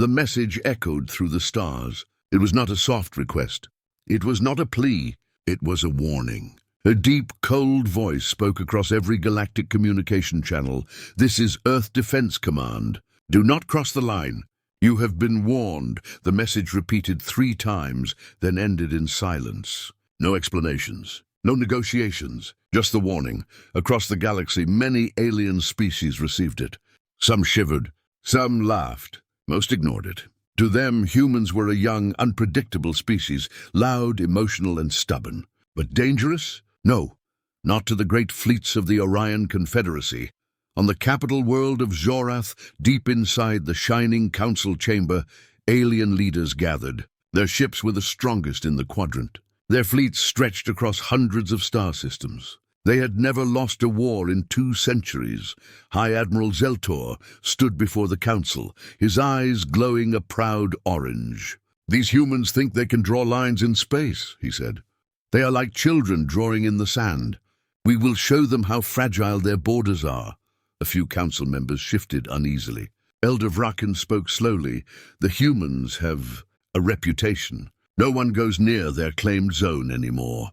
The message echoed through the stars. It was not a soft request. It was not a plea. It was a warning. A deep, cold voice spoke across every galactic communication channel. "This is Earth Defense Command. Do not cross the line. You have been warned." The message repeated 3 times, then ended in silence. No explanations, no negotiations, just the warning. Across the galaxy, many alien species received it. Some shivered, some laughed, most ignored it. To them, humans were a young, unpredictable species, loud, emotional, and stubborn. But dangerous? No, not to the great fleets of the Orion Confederacy. On the capital world of Zorath, deep inside the shining council chamber, alien leaders gathered. Their ships were the strongest in the quadrant. Their fleets stretched across hundreds of star systems. They had never lost a war in 2 centuries. High Admiral Zeltor stood before the council, his eyes glowing a proud orange. "These humans think they can draw lines in space," he said. "They are like children drawing in the sand. We will show them how fragile their borders are." A few council members shifted uneasily. Elder Vraken spoke slowly. "The humans have a reputation. No one goes near their claimed zone anymore.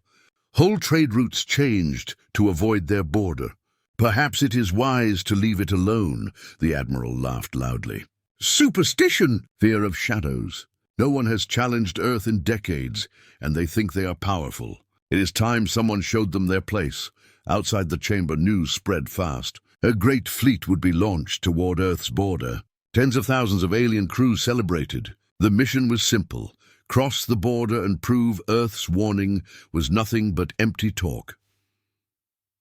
Whole trade routes changed to avoid their border. Perhaps it is wise to leave it alone." The Admiral laughed loudly. "Superstition!" "Fear of shadows. No one has challenged Earth in decades, and they think they are powerful. It is time someone showed them their place." Outside the chamber, news spread fast. A great fleet would be launched toward Earth's border. Tens of thousands of alien crews celebrated. The mission was simple: cross the border and prove Earth's warning was nothing but empty talk.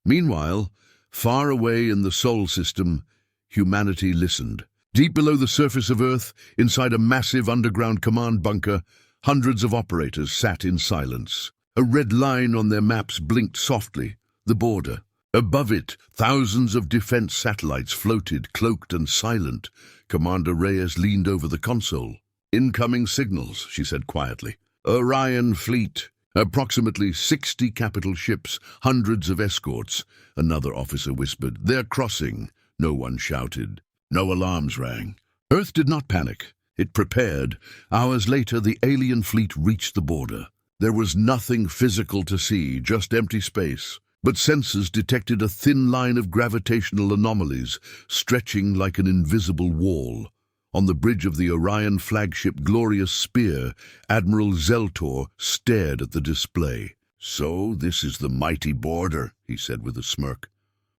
Meanwhile, far away in the Sol system, humanity listened. Deep below the surface of Earth, inside a massive underground command bunker, hundreds of operators sat in silence. A red line on their maps blinked softly: the border. Above it, thousands of defense satellites floated, cloaked and silent. Commander Reyes leaned over the console. "Incoming signals," she said quietly. "Orion fleet. Approximately 60 capital ships, hundreds of escorts." Another officer whispered. "They're crossing." No one shouted. No alarms rang. Earth did not panic. It prepared. Hours later, the alien fleet reached the border. There was nothing physical to see, just empty space. But sensors detected a thin line of gravitational anomalies, stretching like an invisible wall. On the bridge of the Orion flagship Glorious Spear, Admiral Zeltor stared at the display. "So this is the mighty border," he said with a smirk.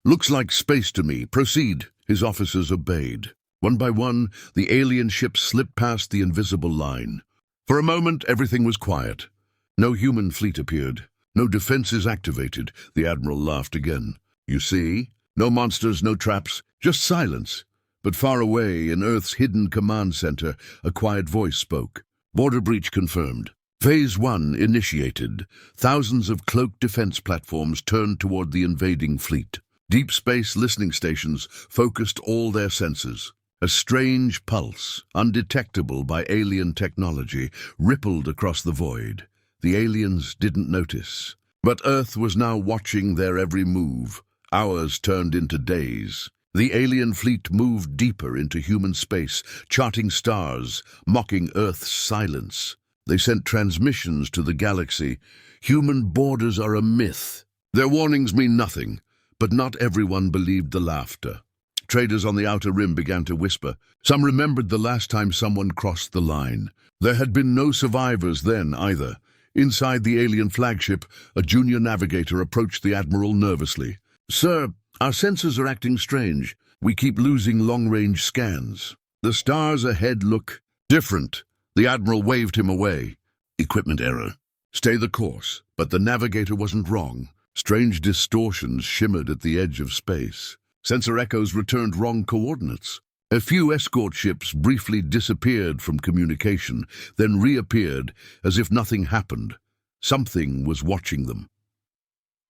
"Looks like space to me. Proceed." His officers obeyed. One by one, the alien ships slipped past the invisible line. For a moment, everything was quiet. No human fleet appeared. No defenses activated. The Admiral laughed again. "You see? No monsters, no traps, just silence." But far away, in Earth's hidden command center, a quiet voice spoke. "Border breach confirmed. Phase 1 initiated." Thousands of cloaked defense platforms turned toward the invading fleet. Deep space listening stations focused all their senses. A strange pulse, undetectable by alien technology, rippled across the void. The aliens didn't notice. But Earth was now watching their every move. Hours turned into days. The alien fleet moved deeper into human space, charting stars, mocking Earth's silence. They sent transmissions to the galaxy. "Human borders are a myth. Their warnings mean nothing." But not everyone believed the laughter. Traders on the outer rim began to whisper. Some remembered the last time someone crossed the line. There had been no survivors then either. Inside the alien flagship, a junior navigator approached the Admiral nervously. "Sir, our sensors are acting strange. We keep losing long-range scans. The stars ahead look different." The Admiral waved him away. "Equipment error. Stay the course." But the navigator wasn't wrong. Strange distortions shimmered at the edge of space. Sensor echoes returned wrong coordinates. A few escort ships briefly disappeared from communication, then reappeared as if nothing happened. Something was watching them.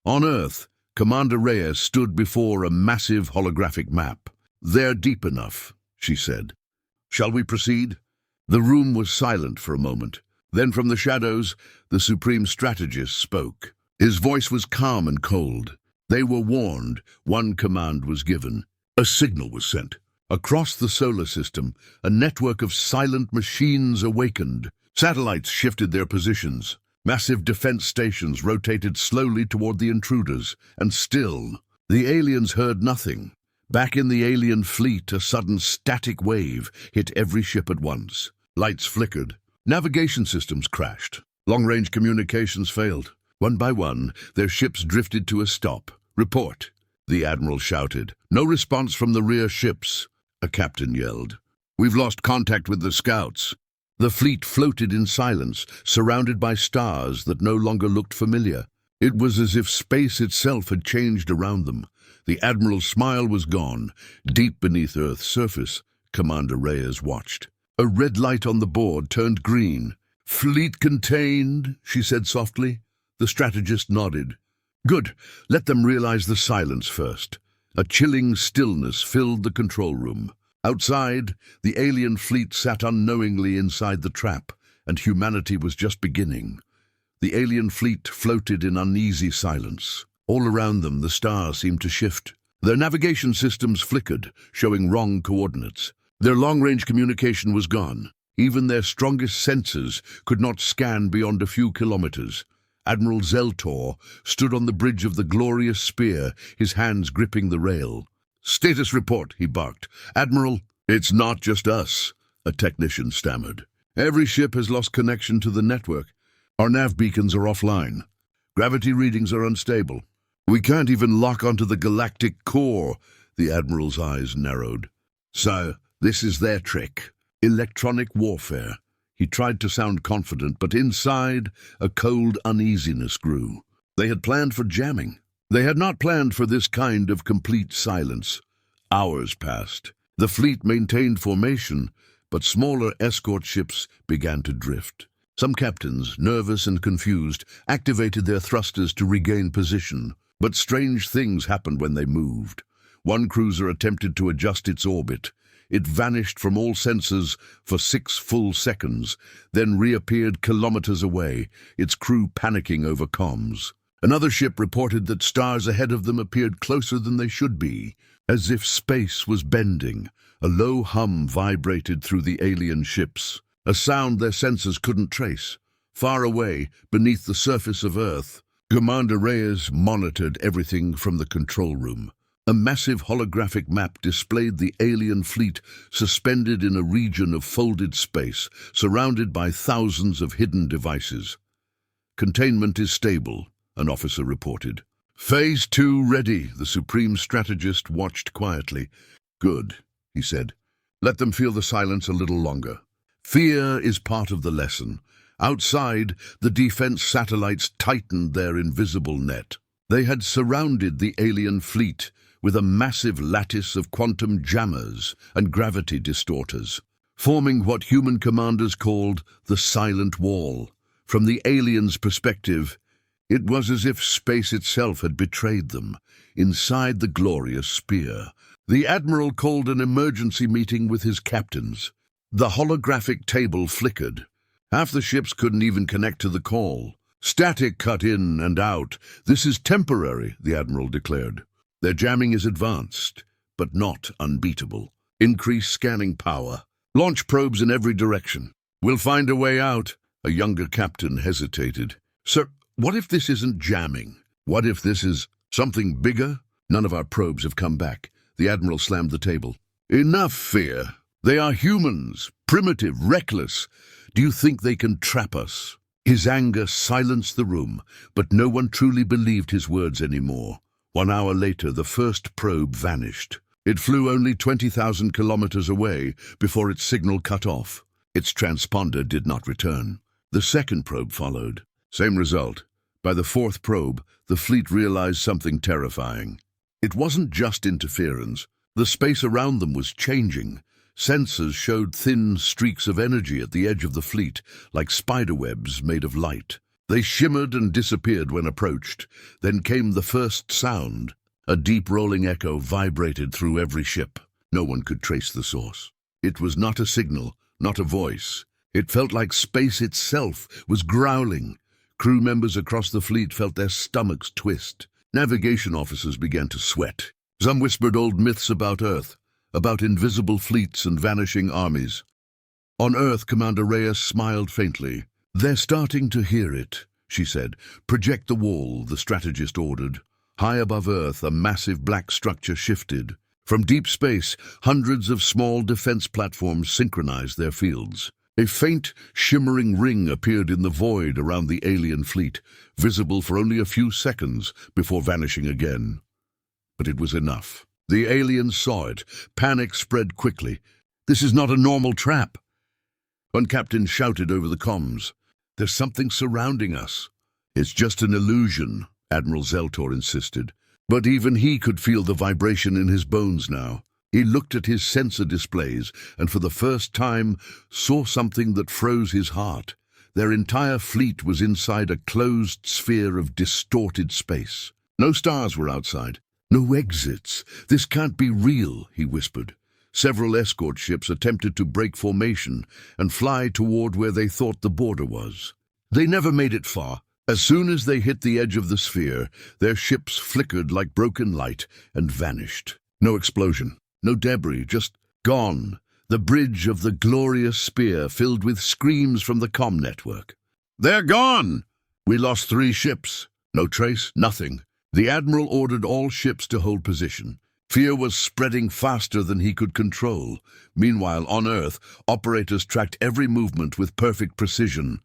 On Earth, Commander Reyes stood before a massive holographic map. "They're deep enough," she said. "Shall we proceed?" The room was silent for a moment. Then from the shadows, the Supreme Strategist spoke. His voice was calm and cold. They were warned. One command was given. A signal was sent. Across the solar system, a network of silent machines awakened. Satellites shifted their positions. Massive defense stations rotated slowly toward the intruders, and still, the aliens heard nothing. Back in the alien fleet, a sudden static wave hit every ship at once. Lights flickered. Navigation systems crashed. Long-range communications failed. One by one, their ships drifted to a stop. "Report," the admiral shouted. No response from the rear ships. A captain yelled. "We've lost contact with the scouts." The fleet floated in silence, surrounded by stars that no longer looked familiar. It was as if space itself had changed around them. The admiral's smile was gone. Deep beneath Earth's surface, Commander Reyes watched. A red light on the board turned green. "Fleet contained," she said softly. The strategist nodded. "Good. Let them realize the silence first." A chilling stillness filled the control room. Outside, the alien fleet sat unknowingly inside the trap, and humanity was just beginning. The alien fleet floated in uneasy silence. All around them, the stars seemed to shift. Their navigation systems flickered, showing wrong coordinates. Their long-range communication was gone. Even their strongest sensors could not scan beyond a few kilometers. Admiral Zeltor stood on the bridge of the glorious spear, his hands gripping the rail. "Status report," he barked. "Admiral, it's not just us," a technician stammered. "Every ship has lost connection to the network. Our nav beacons are offline. Gravity readings are unstable. We can't even lock onto the galactic core." The admiral's eyes narrowed. "So, this is their trick. Electronic warfare." He tried to sound confident, but inside, a cold uneasiness grew. They had planned for jamming. They had not planned for this kind of complete silence. Hours passed. The fleet maintained formation, but smaller escort ships began to drift. Some captains, nervous and confused, activated their thrusters to regain position. But strange things happened when they moved. One cruiser attempted to adjust its orbit. It vanished from all sensors for 6 full seconds, then reappeared kilometers away, its crew panicking over comms. Another ship reported that stars ahead of them appeared closer than they should be, as if space was bending. A low hum vibrated through the alien ships, a sound their sensors couldn't trace. Far away, beneath the surface of Earth, Commander Reyes monitored everything from the control room. A massive holographic map displayed the alien fleet suspended in a region of folded space, surrounded by thousands of hidden devices. "Containment is stable," an officer reported. "Phase 2 ready," the supreme strategist watched quietly. "Good," he said. "Let them feel the silence a little longer. Fear is part of the lesson." Outside, the defense satellites tightened their invisible net. They had surrounded the alien fleet with a massive lattice of quantum jammers and gravity distorters, forming what human commanders called the silent wall. From the aliens' perspective, it was as if space itself had betrayed them. Inside the glorious spear, the admiral called an emergency meeting with his captains. The holographic table flickered. Half the ships couldn't even connect to the call. "Static cut in and out. This is temporary," the admiral declared. "Their jamming is advanced, but not unbeatable. Increase scanning power. Launch probes in every direction. We'll find a way out." A younger captain hesitated. "Sir, what if this isn't jamming? What if this is something bigger?" "None of our probes have come back." The admiral slammed the table. "Enough fear. They are humans, primitive, reckless. Do you think they can trap us?" His anger silenced the room, but no one truly believed his words anymore. 1 hour later, the first probe vanished. It flew only 20,000 kilometers away before its signal cut off. Its transponder did not return. The second probe followed. Same result. By the 4th probe, the fleet realized something terrifying. It wasn't just interference. The space around them was changing. Sensors showed thin streaks of energy at the edge of the fleet, like spiderwebs made of light. They shimmered and disappeared when approached. Then came the first sound. A deep rolling echo vibrated through every ship. No one could trace the source. It was not a signal, not a voice. It felt like space itself was growling. Crew members across the fleet felt their stomachs twist. Navigation officers began to sweat. Some whispered old myths about Earth. about invisible fleets and vanishing armies. On Earth, Commander Reyes smiled faintly. "They're starting to hear it," she said. "Project the wall," the strategist ordered. High above Earth, a massive black structure shifted. From deep space, hundreds of small defense platforms synchronized their fields. A faint, shimmering ring appeared in the void around the alien fleet, visible for only a few seconds before vanishing again. But it was enough. The aliens saw it. Panic spread quickly. "This is not a normal trap." One captain shouted over the comms, "There's something surrounding us." "It's just an illusion," Admiral Zeltor insisted. But even he could feel the vibration in his bones now. He looked at his sensor displays and for the first time saw something that froze his heart. Their entire fleet was inside a closed sphere of distorted space. No stars were outside. No exits. "This can't be real," he whispered. Several escort ships attempted to break formation and fly toward where they thought the border was. They never made it far. As soon as they hit the edge of the sphere, their ships flickered like broken light and vanished. No explosion, no debris, just gone. The bridge of the glorious spear filled with screams from the comm network. "They're gone!" "We lost 3 ships." No trace, nothing. The Admiral ordered all ships to hold position. Fear was spreading faster than he could control. Meanwhile, on Earth, operators tracked every movement with perfect precision.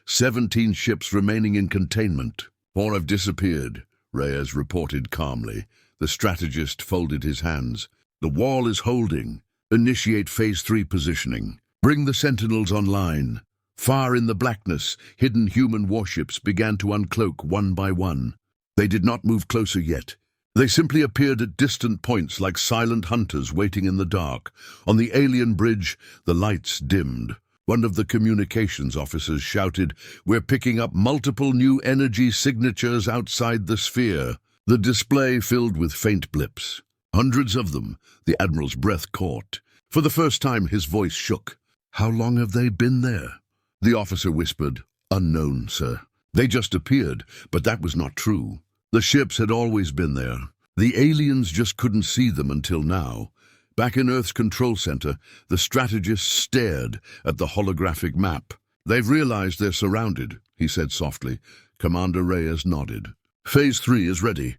17 ships remaining in containment. "4 have disappeared," Reyes reported calmly. The strategist folded his hands. "The wall is holding. Initiate Phase 3 positioning. Bring the Sentinels online." Far in the blackness, hidden human warships began to uncloak one by one. They did not move closer yet. They simply appeared at distant points like silent hunters waiting in the dark. On the alien bridge, the lights dimmed. One of the communications officers shouted, "We're picking up multiple new energy signatures outside the sphere." The display filled with faint blips. Hundreds of them. The Admiral's breath caught. For the first time, his voice shook. "How long have they been there?" The officer whispered, "Unknown, sir." They just appeared, but that was not true. The ships had always been there. The aliens just couldn't see them until now. Back in Earth's control center, the strategist stared at the holographic map. "They've realized they're surrounded," he said softly. Commander Reyes nodded. "Phase 3 is ready."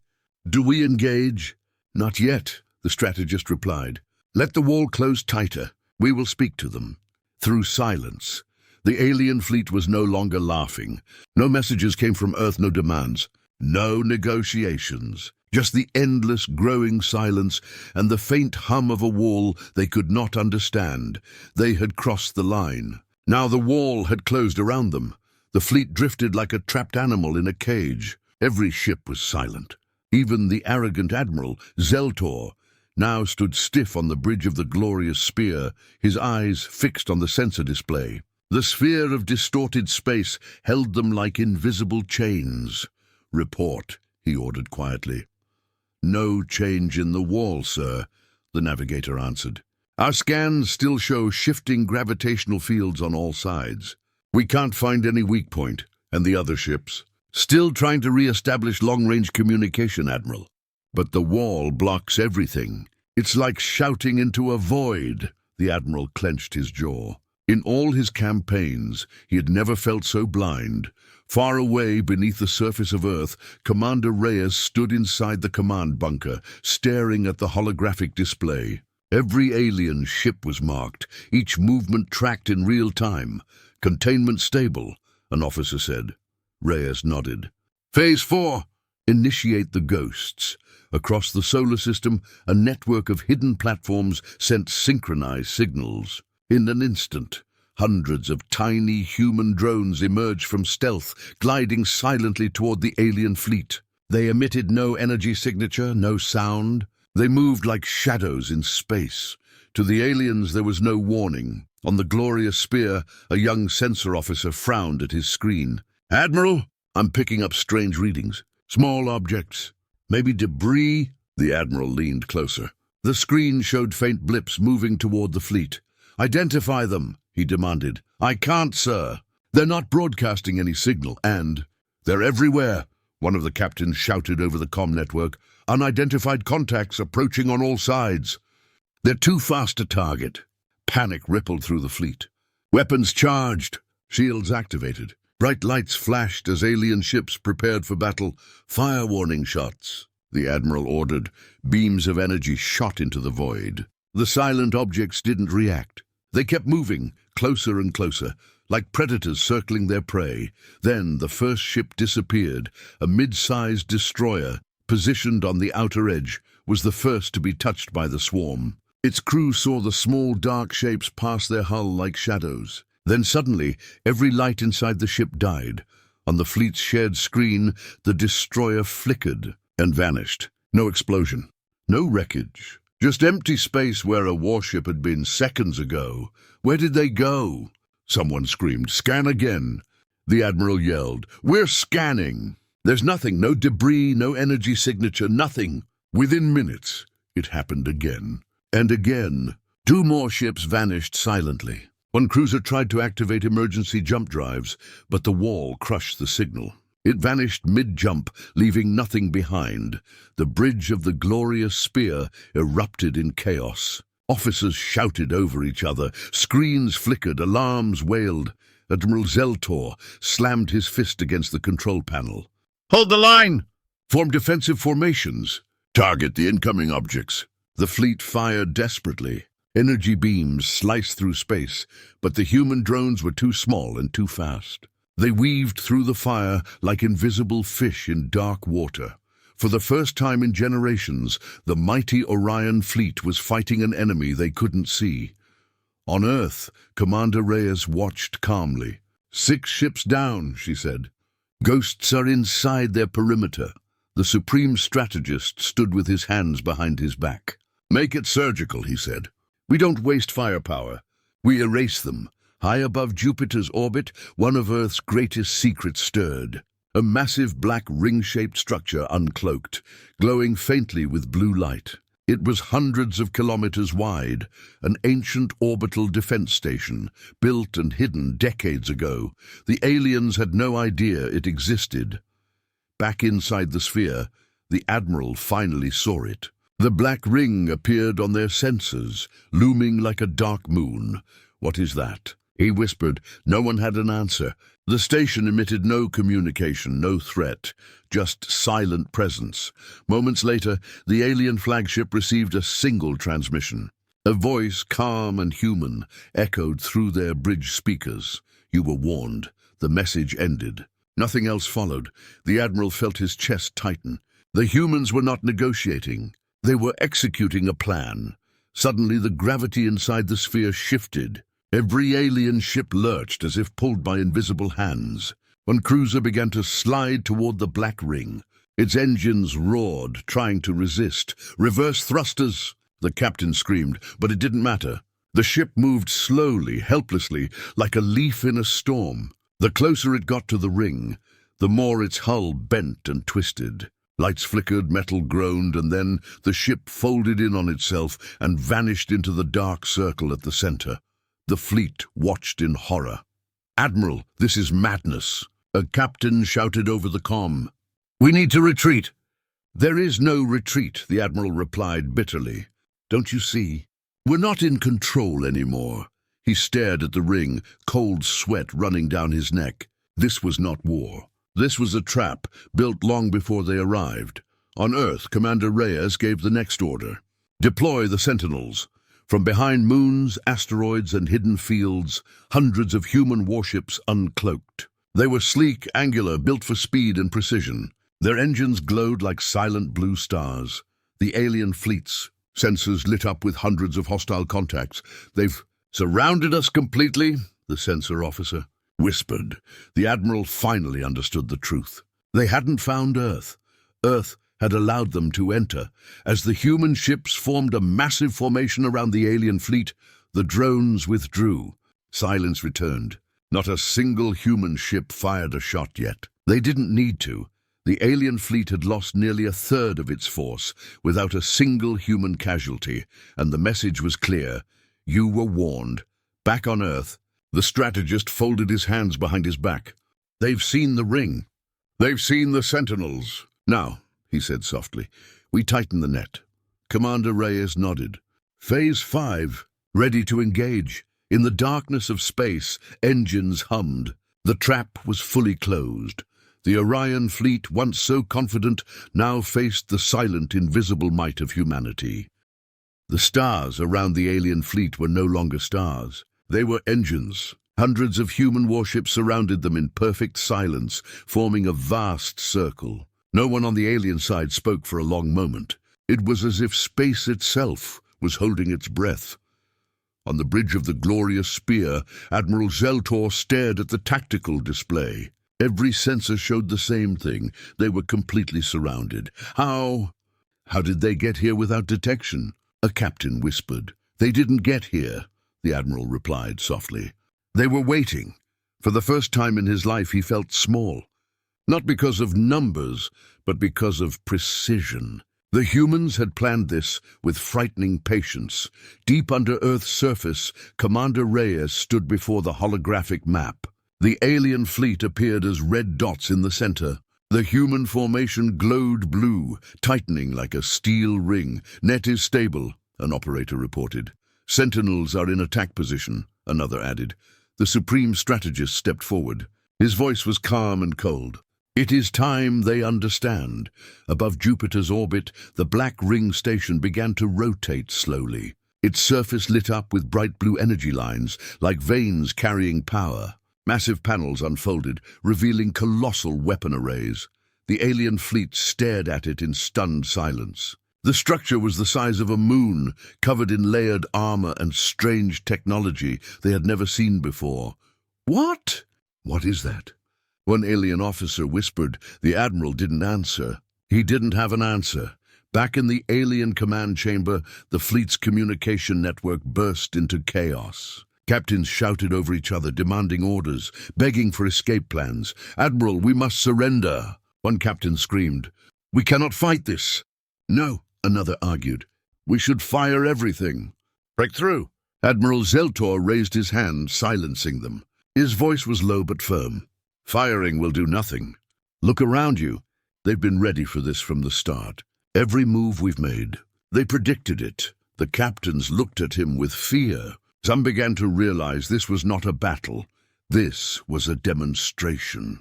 "Do we engage?" "Not yet," the strategist replied. "Let the wall close tighter. We will speak to them." Through silence. The alien fleet was no longer laughing. No messages came from Earth, no demands. No negotiations. Just the endless, growing silence and the faint hum of a wall they could not understand. They had crossed the line. Now the wall had closed around them. The fleet drifted like a trapped animal in a cage. Every ship was silent. Even the arrogant admiral, Zeltor, now stood stiff on the bridge of the glorious spear, his eyes fixed on the sensor display. The sphere of distorted space held them like invisible chains. "Report," he ordered quietly. "No change in the wall, sir," the navigator answered. "Our scans still show shifting gravitational fields on all sides. We can't find any weak point." "And the other ships?" "Still trying to re-establish long-range communication, Admiral. But the wall blocks everything. It's like shouting into a void." The Admiral clenched his jaw. In all his campaigns, he had never felt so blind. Far away beneath the surface of Earth, Commander Reyes stood inside the command bunker, staring at the holographic display. Every alien ship was marked, each movement tracked in real time. "Containment stable," an officer said. Reyes nodded. "Phase 4. Initiate the ghosts." Across the solar system, a network of hidden platforms sent synchronized signals. In an instant, hundreds of tiny human drones emerged from stealth, gliding silently toward the alien fleet. They emitted no energy signature, no sound. They moved like shadows in space. To the aliens there was no warning. On the glorious spear, a young sensor officer frowned at his screen. "Admiral, I'm picking up strange readings. Small objects. Maybe debris?" The Admiral leaned closer. The screen showed faint blips moving toward the fleet. "Identify them," he demanded. "I can't, sir. They're not broadcasting any signal, and they're everywhere," one of the captains shouted over the comm network. "Unidentified contacts approaching on all sides." They're too fast to target. Panic rippled through the fleet. Weapons charged. Shields activated. Bright lights flashed as alien ships prepared for battle. Fire warning shots, the Admiral ordered. Beams of energy shot into the void. The silent objects didn't react. They kept moving, closer and closer, like predators circling their prey. Then the first ship disappeared. A mid-sized destroyer, positioned on the outer edge, was the first to be touched by the swarm. Its crew saw the small dark shapes pass their hull like shadows. Then suddenly, every light inside the ship died. On the fleet's shared screen, the destroyer flickered and vanished. No explosion, no wreckage. Just empty space where a warship had been seconds ago. Where did they go? Someone screamed, "Scan again." The Admiral yelled, "We're scanning." There's nothing, no debris, no energy signature, nothing. Within minutes, it happened again. And again. 2 more ships vanished silently. One cruiser tried to activate emergency jump drives, but the wall crushed the signal. It vanished mid-jump, leaving nothing behind. The bridge of the glorious spear erupted in chaos. Officers shouted over each other. Screens flickered, alarms wailed. Admiral Zeltor slammed his fist against the control panel. "Hold the line! Form defensive formations. Target the incoming objects." The fleet fired desperately. Energy beams sliced through space, but the human drones were too small and too fast. They weaved through the fire like invisible fish in dark water. For the first time in generations, the mighty Orion fleet was fighting an enemy they couldn't see. On Earth, Commander Reyes watched calmly. 6 ships down, she said. Ghosts are inside their perimeter. The supreme strategist stood with his hands behind his back. "Make it surgical," he said. "We don't waste firepower. We erase them." High above Jupiter's orbit, one of Earth's greatest secrets stirred. A massive black ring-shaped structure uncloaked, glowing faintly with blue light. It was hundreds of kilometers wide, an ancient orbital defense station, built and hidden decades ago. The aliens had no idea it existed. Back inside the sphere, the Admiral finally saw it. The black ring appeared on their sensors, looming like a dark moon. "What is that?" he whispered. No one had an answer. The station emitted no communication, no threat, just silent presence. Moments later, the alien flagship received a single transmission. A voice, calm and human, echoed through their bridge speakers. "You were warned." The message ended. Nothing else followed. The Admiral felt his chest tighten. The humans were not negotiating. They were executing a plan. Suddenly, the gravity inside the sphere shifted. Every alien ship lurched as if pulled by invisible hands. One cruiser began to slide toward the black ring. Its engines roared, trying to resist. "Reverse thrusters!" the captain screamed, but it didn't matter. The ship moved slowly, helplessly, like a leaf in a storm. The closer it got to the ring, the more its hull bent and twisted. Lights flickered, metal groaned, and then the ship folded in on itself and vanished into the dark circle at the center. The fleet watched in horror. "Admiral, this is madness," a captain shouted over the comm. "We need to retreat." "There is no retreat," the Admiral replied bitterly. "Don't you see? We're not in control anymore." He stared at the ring, cold sweat running down his neck. This was not war. This was a trap, built long before they arrived. On Earth, Commander Reyes gave the next order. "Deploy the Sentinels." From behind moons, asteroids, and hidden fields, hundreds of human warships uncloaked. They were sleek, angular, built for speed and precision. Their engines glowed like silent blue stars. The alien fleets, sensors lit up with hundreds of hostile contacts. "They've surrounded us completely," the sensor officer whispered. The Admiral finally understood the truth. They hadn't found Earth. Earth had allowed them to enter. As the human ships formed a massive formation around the alien fleet, the drones withdrew. Silence returned. Not a single human ship fired a shot yet. They didn't need to. The alien fleet had lost nearly a third of its force without a single human casualty, and the message was clear. You were warned. Back on Earth, the strategist folded his hands behind his back. "They've seen the ring. They've seen the Sentinels. Now," he said softly, "we tighten the net." Commander Reyes nodded. Phase 5, ready to engage. In the darkness of space, engines hummed. The trap was fully closed. The Orion fleet, once so confident, now faced the silent, invisible might of humanity. The stars around the alien fleet were no longer stars. They were engines. Hundreds of human warships surrounded them in perfect silence, forming a vast circle. No one on the alien side spoke for a long moment. It was as if space itself was holding its breath. On the bridge of the glorious spear, Admiral Zeltor stared at the tactical display. Every sensor showed the same thing. They were completely surrounded. How did they get here without detection? A captain whispered. They didn't get here, the Admiral replied softly. They were waiting. For the first time in his life, he felt small. Not because of numbers, but because of precision. The humans had planned this with frightening patience. Deep under Earth's surface, Commander Reyes stood before the holographic map. The alien fleet appeared as red dots in the center. The human formation glowed blue, tightening like a steel ring. Net is stable, an operator reported. Sentinels are in attack position, another added. The supreme strategist stepped forward. His voice was calm and cold. It is time they understand. Above Jupiter's orbit, the black ring station began to rotate slowly. Its surface lit up with bright blue energy lines, like veins carrying power. Massive panels unfolded, revealing colossal weapon arrays. The alien fleet stared at it in stunned silence. The structure was the size of a moon, covered in layered armor and strange technology they had never seen before. What? What is that? One alien officer whispered. The Admiral didn't answer. He didn't have an answer. Back in the alien command chamber, the fleet's communication network burst into chaos. Captains shouted over each other, demanding orders, begging for escape plans. "Admiral, we must surrender," one captain screamed. "We cannot fight this." "No," another argued. "We should fire everything." "Break through." Admiral Zeltor raised his hand, silencing them. His voice was low but firm. "Firing will do nothing. Look around you. They've been ready for this from the start. Every move we've made. They predicted it." The captains looked at him with fear. Some began to realize this was not a battle. This was a demonstration.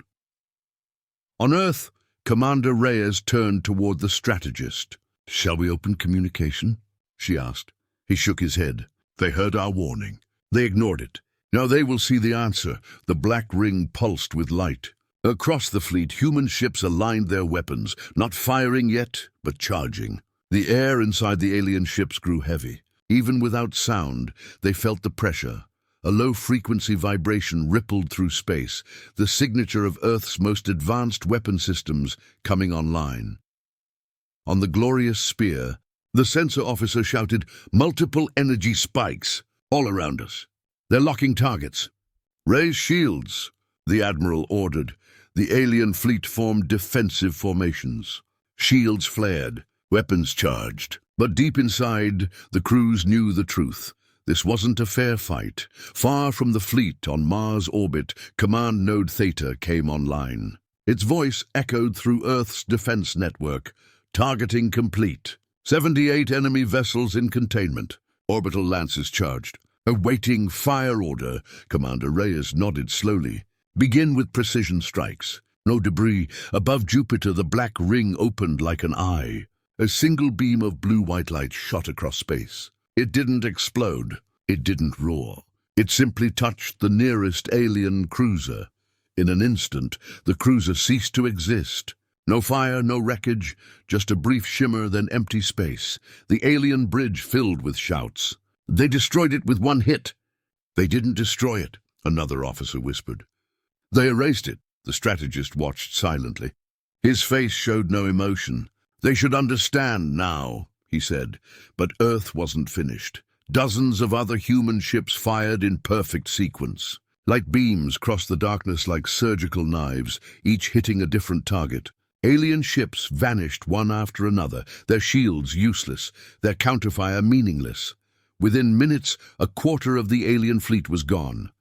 On Earth, Commander Reyes turned toward the strategist. "Shall we open communication?" she asked. He shook his head. "They heard our warning. They ignored it. Now they will see the answer." The black ring pulsed with light. Across the fleet, human ships aligned their weapons, not firing yet, but charging. The air inside the alien ships grew heavy. Even without sound, they felt the pressure. A low-frequency vibration rippled through space, the signature of Earth's most advanced weapon systems coming online. On the glorious spear, the sensor officer shouted, "Multiple energy spikes, all around us. They're locking targets." "Raise shields," the Admiral ordered. The alien fleet formed defensive formations. Shields flared, weapons charged. But deep inside, the crews knew the truth. This wasn't a fair fight. Far from the fleet on Mars' orbit, Command Node Theta came online. Its voice echoed through Earth's defense network. "Targeting complete. 78 enemy vessels in containment. Orbital lances charged. Awaiting fire order." Commander Reyes nodded slowly. "Begin with precision strikes. No debris. Above Jupiter, the black ring opened like an eye. A single beam of blue-white light shot across space. It didn't explode. It didn't roar. It simply touched the nearest alien cruiser. In an instant, the cruiser ceased to exist. No fire, no wreckage, just a brief shimmer, then empty space. The alien bridge filled with shouts. "They destroyed it with one hit." "They didn't destroy it," another officer whispered. "They erased it." The strategist watched silently. His face showed no emotion. "They should understand now," he said. But Earth wasn't finished. Dozens of other human ships fired in perfect sequence. Light beams crossed the darkness like surgical knives, each hitting a different target. Alien ships vanished one after another, their shields useless, their counterfire meaningless. Within minutes, a quarter of the alien fleet was gone.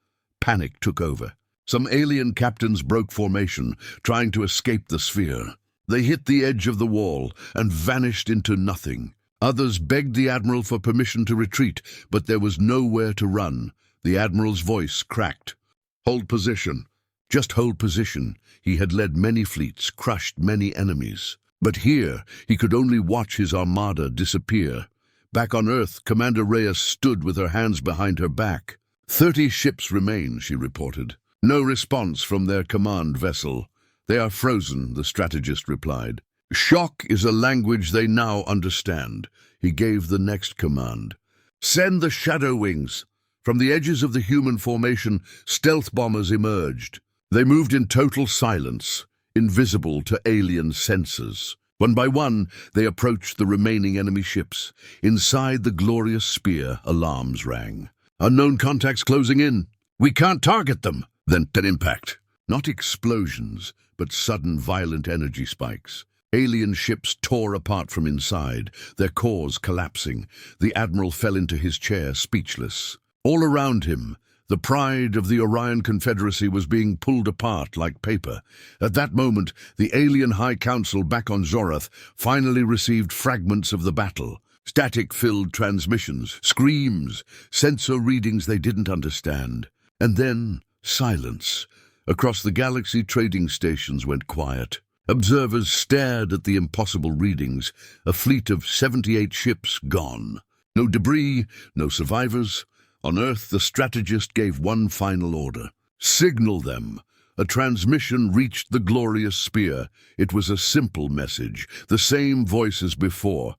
Panic took over. Some alien captains broke formation, trying to escape the sphere. They hit the edge of the wall and vanished into nothing. Others begged the admiral for permission to retreat, but there was nowhere to run. The admiral's voice cracked. "Hold position. Just hold position." He had led many fleets, crushed many enemies. But here, he could only watch his armada disappear. Back on Earth, Commander Reyes stood with her hands behind her back. 30 ships remain, she reported. No response from their command vessel. "They are frozen," the strategist replied. "Shock is a language they now understand." He gave the next command. "Send the Shadow Wings." From the edges of the human formation, stealth bombers emerged. They moved in total silence, invisible to alien sensors. One by one, they approached the remaining enemy ships. Inside the glorious spear, alarms rang. "Unknown contacts closing in. We can't target them." Then an impact. Not explosions, but sudden violent energy spikes. Alien ships tore apart from inside, their cores collapsing. The admiral fell into his chair, speechless. All around him, the pride of the Orion Confederacy was being pulled apart like paper. At that moment, the alien High Council back on Zorath finally received fragments of the battle. Static-filled transmissions, screams, sensor readings they didn't understand. And then, silence. Across the galaxy, trading stations went quiet. Observers stared at the impossible readings. A fleet of 78 ships gone. No debris, no survivors. On Earth, the strategist gave one final order. "Signal them." A transmission reached the glorious spear. It was a simple message, the same voice as before.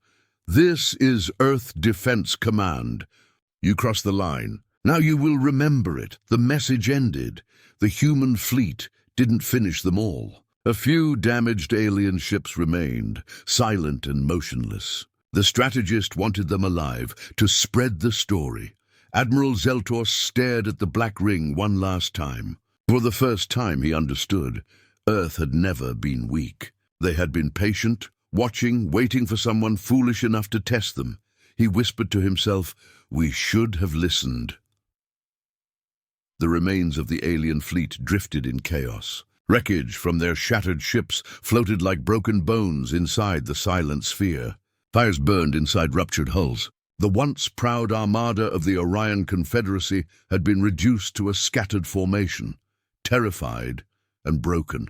"This is Earth Defense Command. You crossed the line. Now you will remember it." The message ended. The human fleet didn't finish them all. A few damaged alien ships remained, silent and motionless. The strategist wanted them alive, to spread the story. Admiral Zeltor stared at the black ring one last time. For the first time he understood. Earth had never been weak. They had been patient, watching, waiting for someone foolish enough to test them. He whispered to himself, "We should have listened." The remains of the alien fleet drifted in chaos. Wreckage from their shattered ships floated like broken bones inside the silent sphere. Fires burned inside ruptured hulls. The once proud armada of the Orion Confederacy had been reduced to a scattered formation, terrified and broken.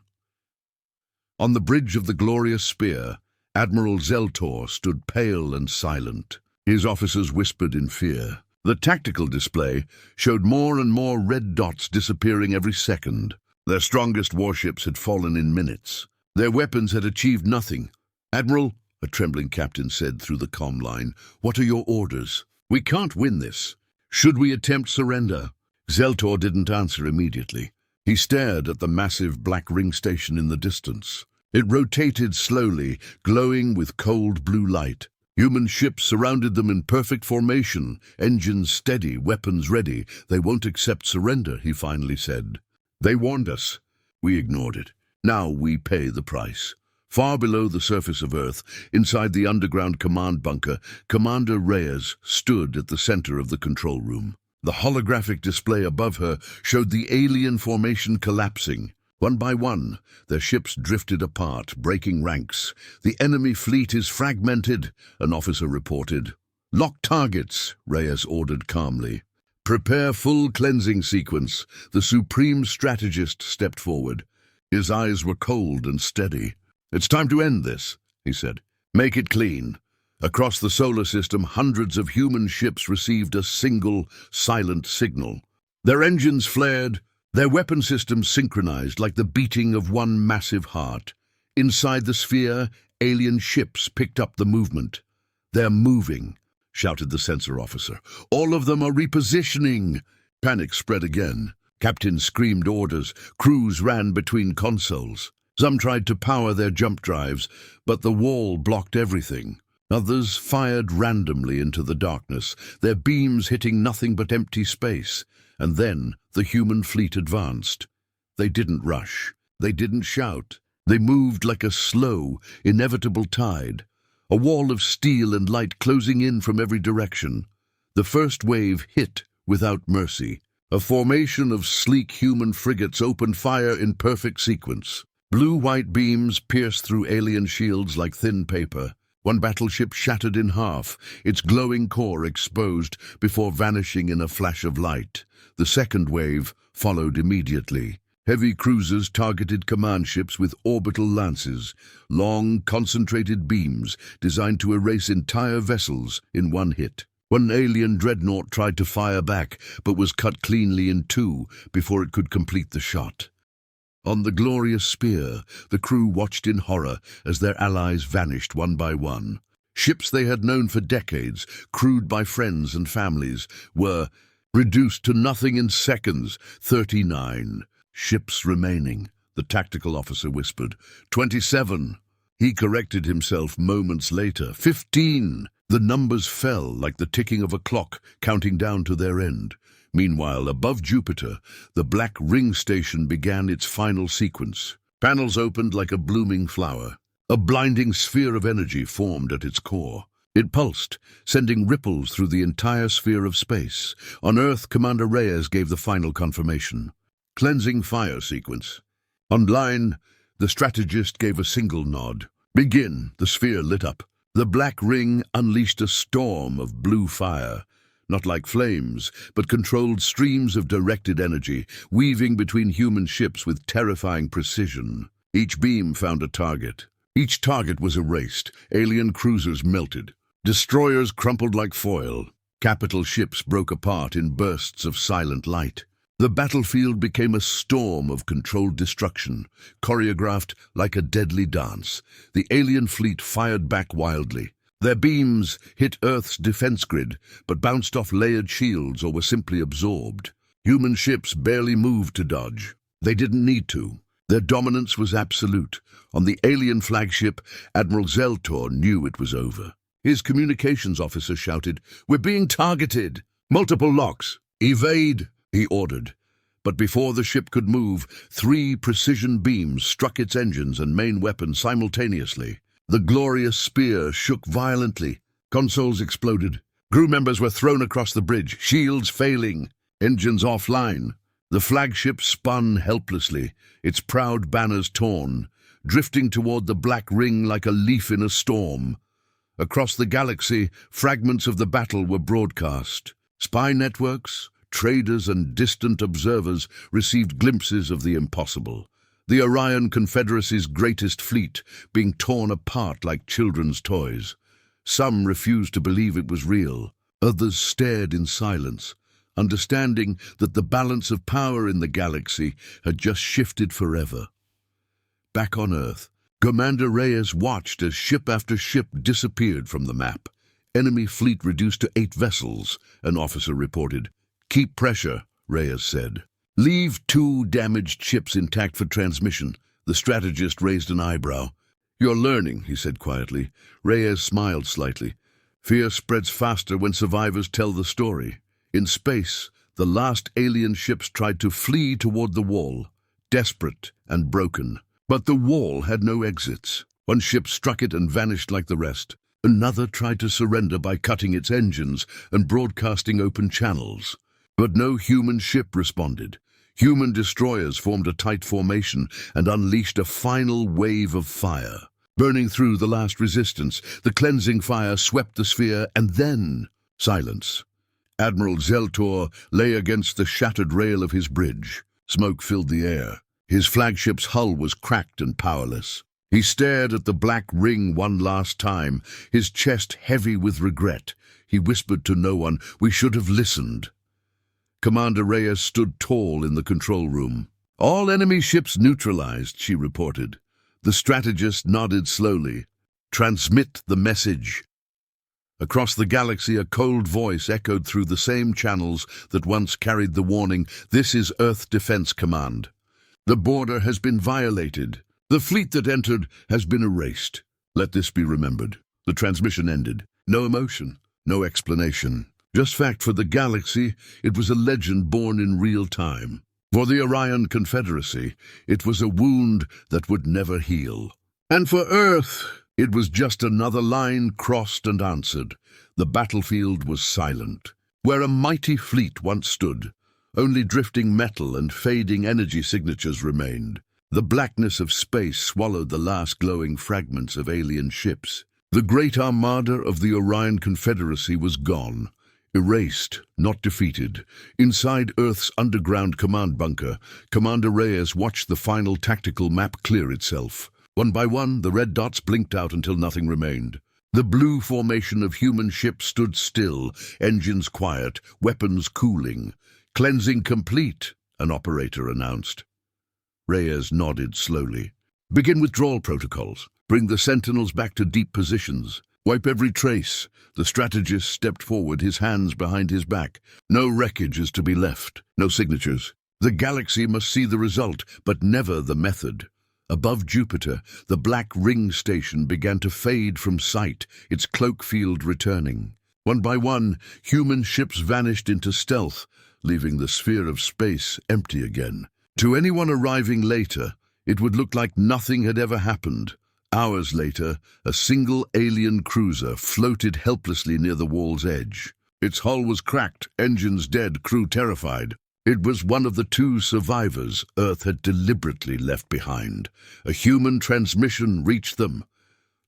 On the bridge of the glorious spear, Admiral Zeltor stood pale and silent. His officers whispered in fear. The tactical display showed more and more red dots disappearing every second. Their strongest warships had fallen in minutes. Their weapons had achieved nothing. "Admiral," a trembling captain said through the comm line, "what are your orders? We can't win this. Should we attempt surrender?" Zeltor didn't answer immediately. He stared at the massive black ring station in the distance. It rotated slowly, glowing with cold blue light. Human ships surrounded them in perfect formation, engines steady, weapons ready. "They won't accept surrender," he finally said. "They warned us. We ignored it. Now we pay the price." Far below the surface of Earth, inside the underground command bunker, Commander Reyes stood at the center of the control room. The holographic display above her showed the alien formation collapsing. One by one, their ships drifted apart, breaking ranks. "The enemy fleet is fragmented," an officer reported. "Lock targets," Reyes ordered calmly. "Prepare full cleansing sequence." The supreme strategist stepped forward. His eyes were cold and steady. "It's time to end this," he said. "Make it clean." Across the solar system, hundreds of human ships received a single, silent signal. Their engines flared, their weapon systems synchronized like the beating of one massive heart. Inside the sphere, alien ships picked up the movement. "They're moving," shouted the sensor officer. "All of them are repositioning." Panic spread again. Captains screamed orders. Crews ran between consoles. Some tried to power their jump drives, but the wall blocked everything. Others fired randomly into the darkness, their beams hitting nothing but empty space. And then the human fleet advanced. They didn't rush. They didn't shout. They moved like a slow, inevitable tide. A wall of steel and light closing in from every direction. The first wave hit without mercy. A formation of sleek human frigates opened fire in perfect sequence. Blue-white beams pierced through alien shields like thin paper. One battleship shattered in half, its glowing core exposed before vanishing in a flash of light. The second wave followed immediately. Heavy cruisers targeted command ships with orbital lances, long, concentrated beams designed to erase entire vessels in one hit. One alien dreadnought tried to fire back, but was cut cleanly in two before it could complete the shot. On the glorious spear, the crew watched in horror as their allies vanished one by one. Ships they had known for decades, crewed by friends and families, were reduced to nothing in seconds. 39 ships remaining, the tactical officer whispered. 27. He corrected himself moments later. 15. The numbers fell like the ticking of a clock, counting down to their end. Meanwhile, above Jupiter, the black ring station began its final sequence. Panels opened like a blooming flower. A blinding sphere of energy formed at its core. It pulsed, sending ripples through the entire sphere of space. On Earth, Commander Reyes gave the final confirmation. Cleansing fire sequence. Online, the strategist gave a single nod. Begin. The sphere lit up. The black ring unleashed a storm of blue fire. Not like flames, but controlled streams of directed energy, weaving between human ships with terrifying precision. Each beam found a target. Each target was erased. Alien cruisers melted. Destroyers crumpled like foil. Capital ships broke apart in bursts of silent light. The battlefield became a storm of controlled destruction, choreographed like a deadly dance. The alien fleet fired back wildly. Their beams hit Earth's defense grid, but bounced off layered shields or were simply absorbed. Human ships barely moved to dodge. They didn't need to. Their dominance was absolute. On the alien flagship, Admiral Zeltor knew it was over. His communications officer shouted, "We're being targeted! Multiple locks! Evade!" he ordered. But before the ship could move, 3 precision beams struck its engines and main weapon simultaneously. The glorious spear shook violently. Consoles exploded. Crew members were thrown across the bridge, shields failing, engines offline. The flagship spun helplessly, its proud banners torn, drifting toward the black ring like a leaf in a storm. Across the galaxy, fragments of the battle were broadcast. Spy networks, traders and distant observers received glimpses of the impossible. The Orion Confederacy's greatest fleet being torn apart like children's toys. Some refused to believe it was real. Others stared in silence, understanding that the balance of power in the galaxy had just shifted forever. Back on Earth, Commander Reyes watched as ship after ship disappeared from the map. Enemy fleet reduced to 8 vessels, an officer reported. "Keep pressure," Reyes said. "Leave 2 damaged ships intact for transmission." The strategist raised an eyebrow. "You're learning," he said quietly. Reyes smiled slightly. "Fear spreads faster when survivors tell the story." In space, the last alien ships tried to flee toward the wall, desperate and broken. But the wall had no exits. One ship struck it and vanished like the rest. Another tried to surrender by cutting its engines and broadcasting open channels. But no human ship responded. Human destroyers formed a tight formation and unleashed a final wave of fire. Burning through the last resistance, the cleansing fire swept the sphere, and then silence. Admiral Zeltor lay against the shattered rail of his bridge. Smoke filled the air. His flagship's hull was cracked and powerless. He stared at the black ring one last time, his chest heavy with regret. He whispered to no one, "We should have listened." Commander Reyes stood tall in the control room. "All enemy ships neutralized," she reported. The strategist nodded slowly. "Transmit the message." Across the galaxy, a cold voice echoed through the same channels that once carried the warning, "This is Earth Defense Command. The border has been violated. The fleet that entered has been erased. Let this be remembered." The transmission ended. No emotion, no explanation. Just fact. For the galaxy, it was a legend born in real time. For the Orion Confederacy, it was a wound that would never heal. And for Earth, it was just another line crossed and answered. The battlefield was silent. Where a mighty fleet once stood, only drifting metal and fading energy signatures remained. The blackness of space swallowed the last glowing fragments of alien ships. The great armada of the Orion Confederacy was gone. Erased, not defeated. Inside Earth's underground command bunker, Commander Reyes watched the final tactical map clear itself. One by one, the red dots blinked out until nothing remained. The blue formation of human ships stood still, engines quiet, weapons cooling. Cleansing complete, an operator announced. Reyes nodded slowly. Begin withdrawal protocols. Bring the sentinels back to deep positions. Wipe every trace. The strategist stepped forward, his hands behind his back. No wreckage is to be left. No signatures. The galaxy must see the result, but never the method. Above Jupiter, the black ring station began to fade from sight, its cloak field returning. One by one, human ships vanished into stealth, leaving the sphere of space empty again. To anyone arriving later, it would look like nothing had ever happened. Hours later, a single alien cruiser floated helplessly near the wall's edge. Its hull was cracked, engines dead, crew terrified. It was one of the two survivors Earth had deliberately left behind. A human transmission reached them.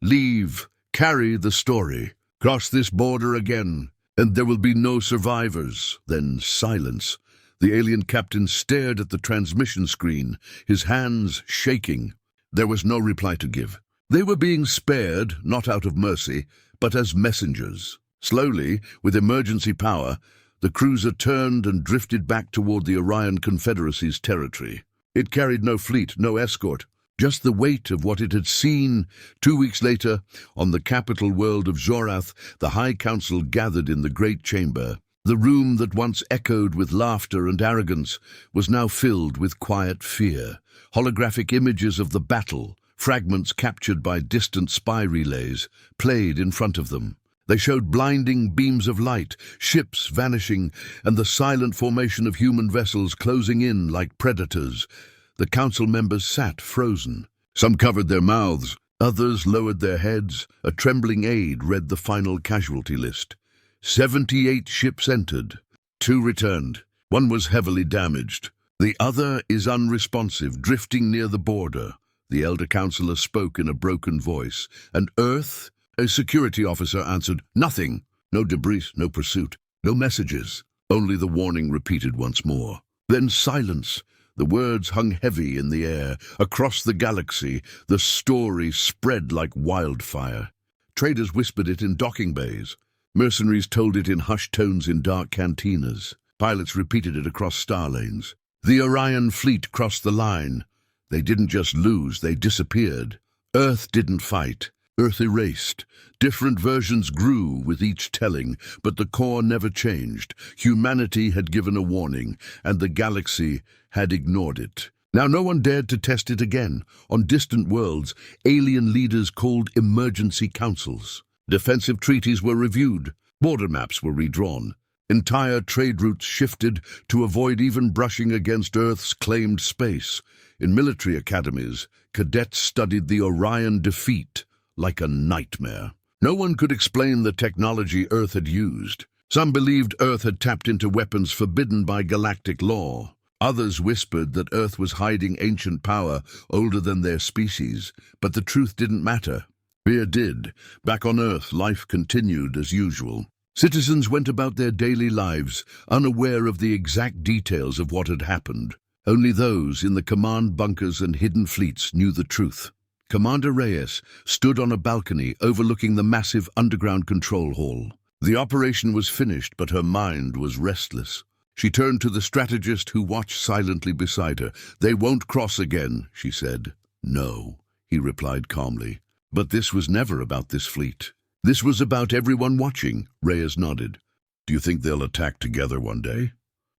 Leave, carry the story. Cross this border again, and there will be no survivors. Then silence. The alien captain stared at the transmission screen, his hands shaking. There was no reply to give. They were being spared, not out of mercy, but as messengers. Slowly, with emergency power, the cruiser turned and drifted back toward the Orion Confederacy's territory. It carried no fleet, no escort, just the weight of what it had seen. 2 weeks later, on the capital world of Zorath, the High Council gathered in the Great Chamber. The room that once echoed with laughter and arrogance was now filled with quiet fear. Holographic images of the battle, fragments captured by distant spy relays, played in front of them. They showed blinding beams of light, ships vanishing, and the silent formation of human vessels closing in like predators. The council members sat frozen. Some covered their mouths, others lowered their heads. A trembling aide read the final casualty list. 78 ships entered. 2 returned. 1 was heavily damaged. The other is unresponsive, drifting near the border. The elder counselor spoke in a broken voice. And Earth? A security officer answered, nothing. No debris, no pursuit, no messages. Only the warning repeated once more. Then silence. The words hung heavy in the air. Across the galaxy, the story spread like wildfire. Traders whispered it in docking bays. Mercenaries told it in hushed tones in dark cantinas. Pilots repeated it across star lanes. The Orion fleet crossed the line. They didn't just lose, they disappeared. Earth didn't fight. Earth erased. Different versions grew with each telling, but the core never changed. Humanity had given a warning, and the galaxy had ignored it. Now no one dared to test it again. On distant worlds, alien leaders called emergency councils. Defensive treaties were reviewed. Border maps were redrawn. Entire trade routes shifted to avoid even brushing against Earth's claimed space. In military academies, cadets studied the Orion defeat like a nightmare. No one could explain the technology Earth had used. Some believed Earth had tapped into weapons forbidden by galactic law. Others whispered that Earth was hiding ancient power older than their species, but the truth didn't matter. Fear did. Back on Earth, life continued as usual. Citizens went about their daily lives, unaware of the exact details of what had happened. Only those in the command bunkers and hidden fleets knew the truth. Commander Reyes stood on a balcony overlooking the massive underground control hall. The operation was finished, but her mind was restless. She turned to the strategist who watched silently beside her. "They won't cross again," she said. "No," he replied calmly. "But this was never about this fleet. This was about everyone watching." Reyes nodded. "Do you think they'll attack together one day?"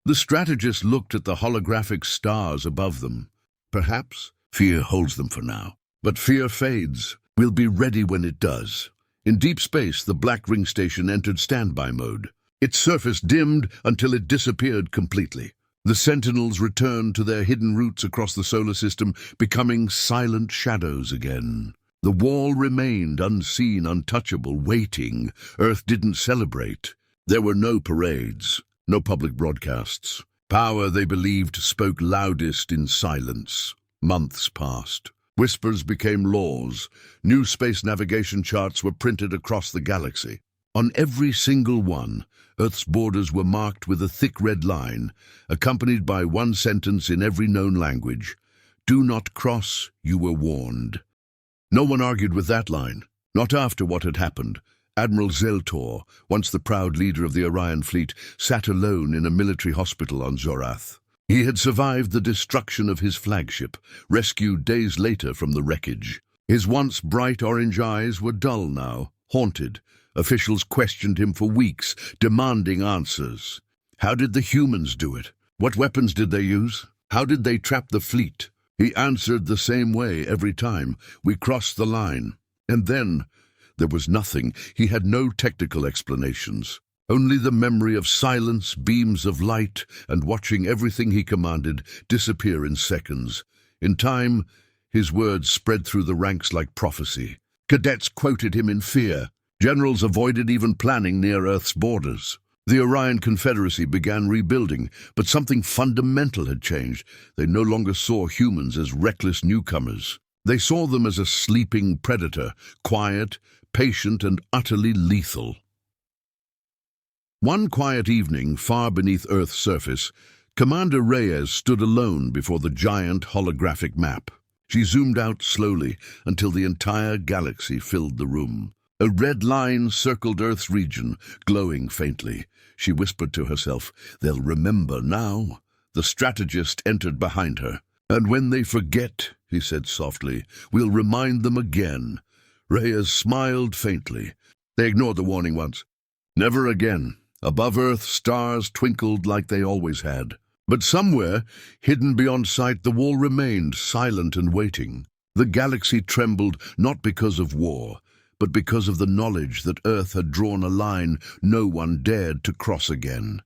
The strategist looked at the holographic stars above them. "Perhaps. Fear holds them for now. But fear fades. We'll be ready when it does." In deep space, the black ring station entered standby mode. Its surface dimmed until it disappeared completely. The sentinels returned to their hidden routes across the solar system, becoming silent shadows again. The wall remained unseen, untouchable, waiting. Earth didn't celebrate. There were no parades, no public broadcasts. Power, they believed, spoke loudest in silence. Months passed. Whispers became laws. New space navigation charts were printed across the galaxy. On every single one, Earth's borders were marked with a thick red line, accompanied by one sentence in every known language. Do not cross, you were warned. No one argued with that line, not after what had happened. Admiral Zeltor, once the proud leader of the Orion fleet, sat alone in a military hospital on Zorath. He had survived the destruction of his flagship, rescued days later from the wreckage. His once bright orange eyes were dull now, haunted. Officials questioned him for weeks, demanding answers. How did the humans do it? What weapons did they use? How did they trap the fleet? He answered the same way every time. We crossed the line. And then there was nothing. He had no technical explanations. Only the memory of silence, beams of light, and watching everything he commanded disappear in seconds. In time, his words spread through the ranks like prophecy. Cadets quoted him in fear. Generals avoided even planning near Earth's borders. The Orion Confederacy began rebuilding, but something fundamental had changed. They no longer saw humans as reckless newcomers. They saw them as a sleeping predator, quiet, patient, and utterly lethal. One quiet evening, far beneath Earth's surface, Commander Reyes stood alone before the giant holographic map. She zoomed out slowly until the entire galaxy filled the room. A red line circled Earth's region, glowing faintly. She whispered to herself, "They'll remember now." The strategist entered behind her. "And when they forget," he said softly, "we'll remind them again." Reyes smiled faintly. They ignored the warning once. Never again. Above Earth, stars twinkled like they always had. But somewhere, hidden beyond sight, the wall remained, silent and waiting. The galaxy trembled, not because of war, but because of the knowledge that Earth had drawn a line no one dared to cross again.